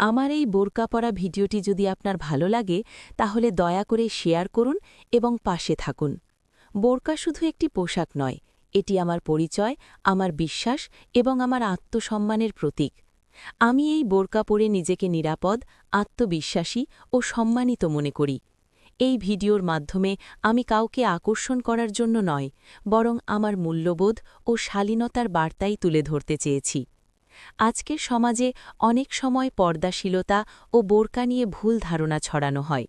আমার এই বোরকা পরা ভিডিওটি যদি আপনার ভালো লাগে তাহলে দয়া করে শেয়ার করুন এবং পাশে থাকুন। বোরকা শুধু একটি পোশাক নয়, এটি আমার পরিচয়, আমার বিশ্বাস এবং আমার আত্মসম্মানের প্রতীক। আমি এই বোরকা পরে নিজেকে নিরাপদ, আত্মবিশ্বাসী ও সম্মানিত মনে করি। এই ভিডিওর মাধ্যমে আমি কাউকে আকর্ষণ করার জন্য নয়, বরং আমার মূল্যবোধ ও শালীনতার বার্তাই তুলে ধরতে চেয়েছি। আজকের সমাজে অনেক সময় পর্দাশীলতা ও বোরকা নিয়ে ভুল ধারণা ছড়ানো হয়,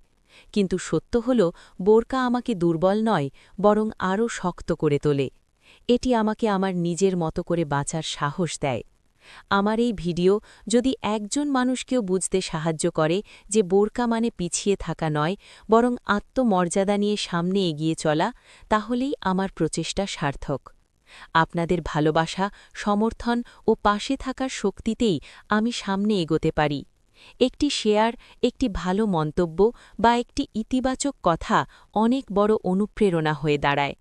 কিন্তু সত্য হল বোরকা আমাকে দুর্বল নয়, বরং আরও শক্ত করে তোলে। এটি আমাকে আমার নিজের মতো করে বাঁচার সাহস দেয়। আমার এই ভিডিও যদি একজন মানুষকেও বুঝতে সাহায্য করে যে বোরকা মানে পিছিয়ে থাকা নয়, বরং আত্মমর্যাদা নিয়ে সামনে এগিয়ে চলা, তাহলেই আমার প্রচেষ্টা সার্থক। আপনাদের ভালোবাসা, সমর্থন ও পাশে থাকার শক্তিতেই আমি সামনে এগোতে পারি। একটি শেয়ার, একটি ভালো মন্তব্য বা একটি ইতিবাচক কথা অনেক বড় অনুপ্রেরণা হয়ে দাঁড়ায়।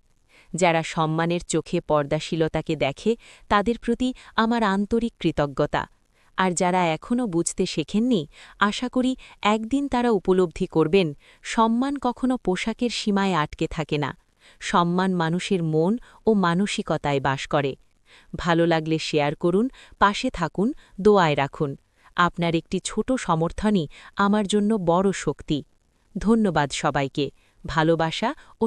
যারা সম্মানের চোখে পর্দাশীলতাকে দেখে তাদের প্রতি আমার আন্তরিক কৃতজ্ঞতা। আর যারা এখনও বুঝতে শেখেননি, আশা করি একদিন তারা উপলব্ধি করবেন, সম্মান কখনো পোশাকের সীমায় আটকে থাকে না। সম্মান মানুষের মন ও মানসিকতায় বাস করে। ভালো লাগলে শেয়ার করুন, পাশে থাকুন, দোয়ায় রাখুন। আপনার একটি ছোট সমর্থনই আমার জন্য বড় শক্তি। ধন্যবাদ সবাইকে। ভালোবাসা ও